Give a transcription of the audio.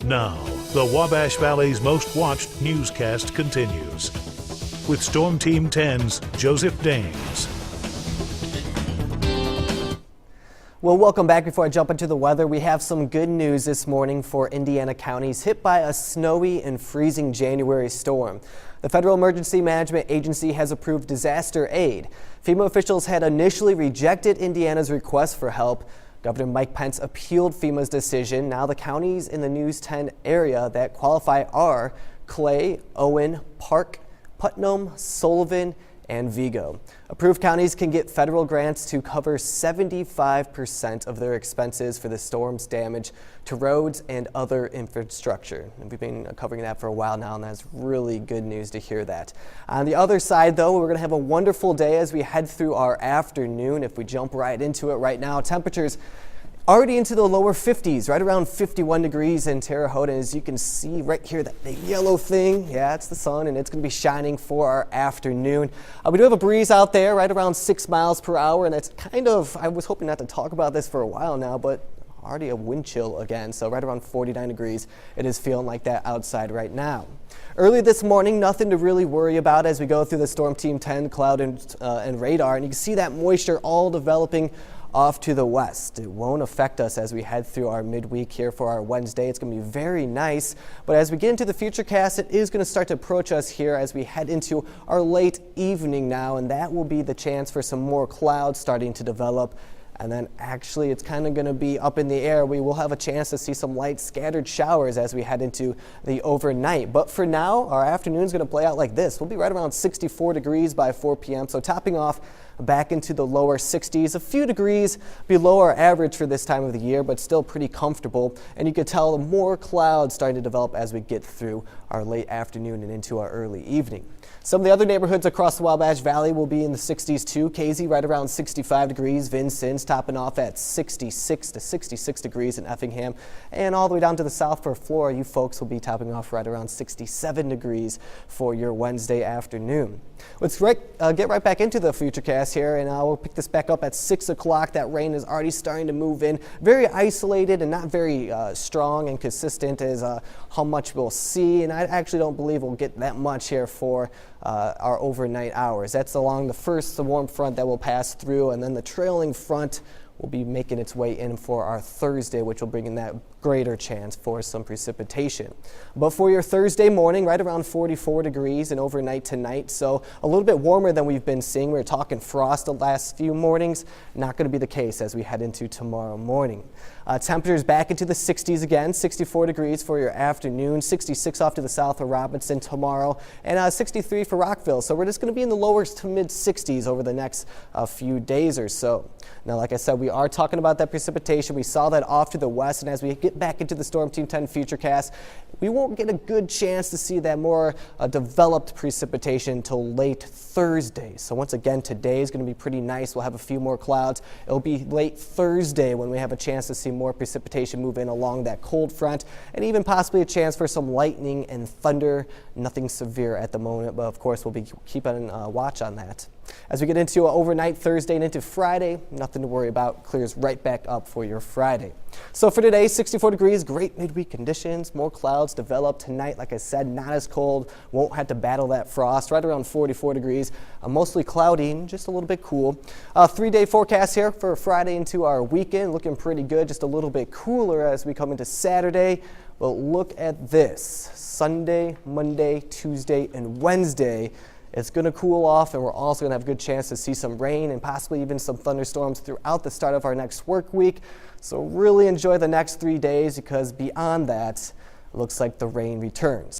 Now, the Wabash Valley's most watched newscast continues with Storm Team 10's Joseph Dames. Well, welcome back. Before I jump into the weather, we have some good news this morning for Indiana counties hit by a snowy and freezing January storm. The Federal Emergency Management Agency has approved disaster aid. FEMA officials had initially rejected Indiana's request for help. Governor Mike Pence appealed FEMA's decision. Now the counties in the News 10 area that qualify are Clay, Owen, Park, Putnam, Sullivan, and Vigo. Approved counties can get federal grants to cover 75% of their expenses for the storm's damage to roads and other infrastructure. And we've been covering that for a while now, and that's really good news to hear that. On the other side, though, we're going to have a wonderful day as we head through our afternoon. If we jump right into it right now, temperatures already into the lower 50s, right around 51 degrees in Terre Haute. As you can see right here, that big yellow thing, yeah, it's the sun, and it's going to be shining for our afternoon. We do have a breeze out there right around 6 miles per hour, and it's kind of, I was hoping not to talk about this for a while now, but already a wind chill again, so right around 49 degrees. It is feeling like that outside right now. Early this morning, nothing to really worry about as we go through the Storm Team 10 cloud and radar, and you can see that moisture all developing off to the west. It won't affect us as we head through our midweek here for our Wednesday. It's going to be very nice, but as we get into the futurecast, it is going to start to approach us here as we head into our late evening now, and that will be the chance for some more clouds starting to develop. And then actually it's kind of going to be up in the air. We will have a chance to see some light scattered showers as we head into the overnight. But for now, our afternoon is going to play out like this. We'll be right around 64 degrees by 4 p.m. So topping off back into the lower 60s, a few degrees below our average for this time of the year, but still pretty comfortable. And you can tell more clouds starting to develop as we get through our late afternoon and into our early evening. Some of the other neighborhoods across the Wabash Valley will be in the 60s too. Casey right around 65 degrees. Vincennes topping off at 66 to 66 degrees in Effingham. And all the way down to the south for Flora, you folks will be topping off right around 67 degrees for your Wednesday afternoon. Let's get right back into the futurecast here, and we'll pick this back up at 6 o'clock. That rain is already starting to move in. Very isolated and not very strong and consistent as how much we'll see. And I actually don't believe we'll get that much here for our overnight hours. That's along the first warm front that will pass through, and then the trailing front will be making its way in for our Thursday, which will bring in that greater chance for some precipitation. But for your Thursday morning, right around 44 degrees and overnight tonight, so a little bit warmer than we've been seeing. We were talking frost the last few mornings. Not going to be the case as we head into tomorrow morning. Temperatures back into the 60s again, 64 degrees for your afternoon, 66 off to the south of Robinson tomorrow, and 63 for Rockville. So we're just going to be in the lower to mid 60s over the next few days or so. Now, like I said, we are talking about that precipitation. We saw that off to the west, and as we get back into the Storm Team 10 futurecast, we won't get a good chance to see that more developed precipitation until late Thursday. So once again, today is going to be pretty nice. We'll have a few more clouds. It'll be late Thursday when we have a chance to see more precipitation move in along that cold front, and even possibly a chance for some lightning and thunder. Nothing severe at the moment, but of course we'll be keeping watch on that. As we get into overnight Thursday and into Friday, nothing to worry about. Clears right back up for your Friday. So for today, 64 degrees, great midweek conditions. More clouds develop tonight. Like I said, not as cold. Won't have to battle that frost. Right around 44 degrees. Mostly cloudy and just a little bit cool. 3-day forecast here for Friday into our weekend. Looking pretty good. Just a little bit cooler as we come into Saturday. But look at this. Sunday, Monday, Tuesday, and Wednesday. It's going to cool off, and we're also going to have a good chance to see some rain and possibly even some thunderstorms throughout the start of our next work week. So really enjoy the next 3 days, because beyond that, it looks like the rain returns.